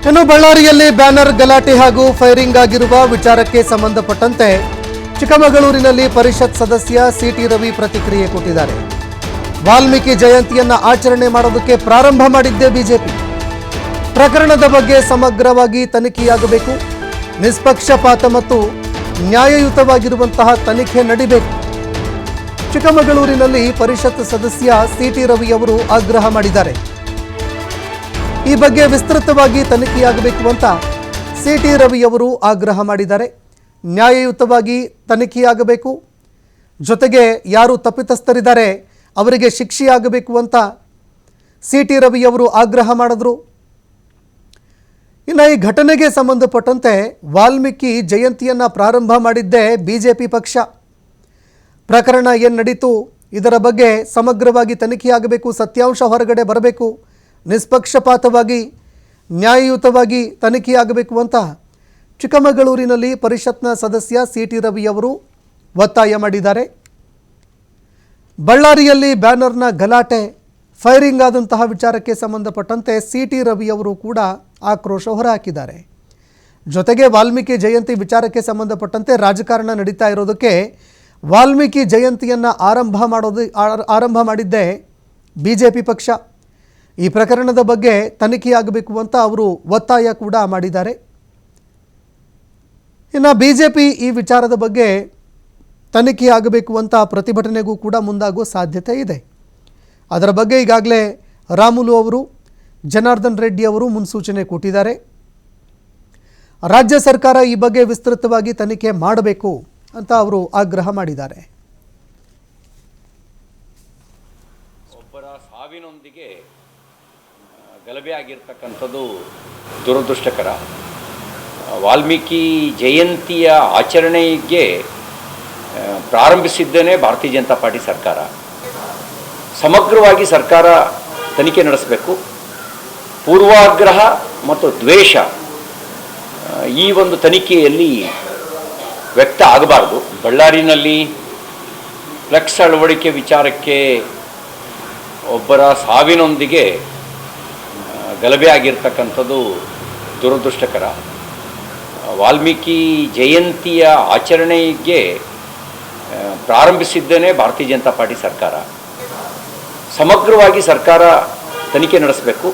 ಇನ್ನು ಬಳ್ಳಾರಿಯಲ್ಲಿ ಬ್ಯಾನರ್ ಗಲಾಟೆ ಹಾಗೂ ಫೈರಿಂಗ್ ಆಗಿರುವ ವಿಚಾರಕ್ಕೆ ಸಂಬಂಧಪಟ್ಟಂತೆ ಚಿಕ್ಕಮಗಳೂರಿನಲ್ಲಿ ಪರಿಷತ್ ಸದಸ್ಯ ಸಿಟಿ ರವಿ ಪ್ರತಿಕ್ರಿಯೆ ಕೊಟ್ಟಿದ್ದಾರೆ. ವಾಲ್ಮೀಕಿ ಜಯಂತಿಯನ್ನ ಆಚರಣೆ ಮಾಡೋದಕ್ಕೆ ಪ್ರಾರಂಭ ಮಾಡಿದ್ದೇ ಬಿಜೆಪಿ. ಪ್ರಕರಣದ ಬಗ್ಗೆ ಸಮಗ್ರವಾಗಿ ತನಿಖೆಯಾಗಬೇಕು, ನಿಷ್ಪಕ್ಷಪಾತ ಮತ್ತು ನ್ಯಾಯಯುತವಾಗಿರುವಂತಹ ತನಿಖೆ ನಡಿಬೇಕು. ಚಿಕ್ಕಮಗಳೂರಿನಲ್ಲಿ ಪರಿಷತ್ ಸದಸ್ಯ ಸಿಟಿ ರವಿ ಅವರು ಆಗ್ರಹ ಮಾಡಿದ್ದಾರೆ. ಈ ಬಗ್ಗೆ ವಿಸ್ತೃತವಾಗಿ ತನಿಖೆಯಾಗಬೇಕು ಅಂತ ಸಿಟಿ ರವಿ ಅವರು ಆಗ್ರಹ ಮಾಡಿದ್ದಾರೆ. ನ್ಯಾಯಯುತವಾಗಿ ತನಿಖೆಯಾಗಬೇಕು, ಜೊತೆಗೆ ಯಾರು ತಪ್ಪಿತಸ್ಥರಿದ್ದಾರೆ ಅವರಿಗೆ ಶಿಕ್ಷೆಯಾಗಬೇಕು ಅಂತ ಸಿಟಿ ರವಿ ಅವರು ಆಗ್ರಹ ಮಾಡಿದ್ರು. ಇನ್ನು ಈ ಘಟನೆಗೆ ಸಂಬಂಧಪಟ್ಟಂತೆ ವಾಲ್ಮೀಕಿ ಜಯಂತಿಯನ್ನು ಪ್ರಾರಂಭ ಮಾಡಿದ್ದೇ ಬಿಜೆಪಿ ಪಕ್ಷ. ಪ್ರಕರಣ ಏನು ನಡೀತು, ಇದರ ಬಗ್ಗೆ ಸಮಗ್ರವಾಗಿ ತನಿಖೆಯಾಗಬೇಕು, ಸತ್ಯಾಂಶ ಹೊರಗಡೆ ಬರಬೇಕು, ನಿಷ್ಪಕ್ಷಪಾತವಾಗಿ ನ್ಯಾಯಯುತವಾಗಿ ತನಿಖೆಯಾಗಬೇಕು ಅಂತ ಚಿಕ್ಕಮಗಳೂರಿನಲ್ಲಿ ಪರಿಷತ್ನ ಸದಸ್ಯ ಸಿಟಿ ರವಿ ಅವರು ಒತ್ತಾಯ ಮಾಡಿದ್ದಾರೆ. ಬಳ್ಳಾರಿಯಲ್ಲಿ ಬ್ಯಾನರ್ನ ಗಲಾಟೆ ಫೈರಿಂಗ್ ಆದಂತಹ ವಿಚಾರಕ್ಕೆ ಸಂಬಂಧಪಟ್ಟಂತೆ ಸಿಟಿ ರವಿ ಅವರು ಕೂಡ ಆಕ್ರೋಶ ಹೊರಹಾಕಿದ್ದಾರೆ. ಜೊತೆಗೆ ವಾಲ್ಮೀಕಿ ಜಯಂತಿ ವಿಚಾರಕ್ಕೆ ಸಂಬಂಧಪಟ್ಟಂತೆ ರಾಜಕಾರಣ ನಡೀತಾ ಇರೋದಕ್ಕೆ ವಾಲ್ಮೀಕಿ ಜಯಂತಿಯನ್ನು ಆರಂಭ ಮಾಡಿದ್ದೇ ಬಿಜೆಪಿ ಪಕ್ಷ. ಈ ಪ್ರಕರಣದ ಬಗ್ಗೆ ತನಿಖೆಯಾಗಬೇಕು ಅಂತ ಅವರು ಒತ್ತಾಯ ಕೂಡ ಮಾಡಿದ್ದಾರೆ. ಇನ್ನು ಬಿಜೆಪಿ ಈ ವಿಚಾರದ ಬಗ್ಗೆ ತನಿಖೆಯಾಗಬೇಕು ಅಂತ ಪ್ರತಿಭಟನೆಗೂ ಕೂಡ ಮುಂದಾಗುವ ಸಾಧ್ಯತೆ ಇದೆ. ಅದರ ಬಗ್ಗೆ ಈಗಾಗಲೇ ರಾಮುಲು ಅವರು, ಜನಾರ್ದನ್ ರೆಡ್ಡಿ ಅವರು ಮುನ್ಸೂಚನೆ ಕೊಟ್ಟಿದ್ದಾರೆ. ರಾಜ್ಯ ಸರ್ಕಾರ ಈ ಬಗ್ಗೆ ವಿಸ್ತೃತವಾಗಿ ತನಿಖೆ ಮಾಡಬೇಕು ಅಂತ ಅವರು ಆಗ್ರಹ ಮಾಡಿದ್ದಾರೆ. ಒಬ್ಬರ ಸಾವಿನೊಂದಿಗೆ ಗಲಭೆ ಆಗಿರ್ತಕ್ಕಂಥದ್ದು ದುರದೃಷ್ಟಕರ. ವಾಲ್ಮೀಕಿ ಜಯಂತಿಯ ಆಚರಣೆಗೆ ಪ್ರಾರಂಭಿಸಿದ್ದೇನೆ ಭಾರತೀಯ ಜನತಾ ಪಾರ್ಟಿ ಸರ್ಕಾರ. ಸಮಗ್ರವಾಗಿ ಸರ್ಕಾರ ತನಿಖೆ ನಡೆಸಬೇಕು. ಪೂರ್ವಾಗ್ರಹ ಮತ್ತು ದ್ವೇಷ ಈ ಒಂದು ತನಿಖೆಯಲ್ಲಿ ವ್ಯಕ್ತ ಆಗಬಾರ್ದು. ಬಳ್ಳಾರಿನಲ್ಲಿ ಫ್ಲೆಕ್ಸ್ ಅಳವಡಿಕೆ ವಿಚಾರಕ್ಕೆ ಒಬ್ಬರ ಸಾವಿನೊಂದಿಗೆ ಗಲಭೆ ಆಗಿರ್ತಕ್ಕಂಥದ್ದು ದುರದೃಷ್ಟಕರ. ವಾಲ್ಮೀಕಿ ಜಯಂತಿಯ ಆಚರಣೆಗೆ ಪ್ರಾರಂಭಿಸಿದ್ದೇನೆ ಭಾರತೀಯ ಜನತಾ ಪಾರ್ಟಿ ಸರ್ಕಾರ. ಸಮಗ್ರವಾಗಿ ಸರ್ಕಾರ ತನಿಖೆ ನಡೆಸಬೇಕು.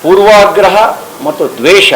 ಪೂರ್ವಾಗ್ರಹ ಮತ್ತು ದ್ವೇಷ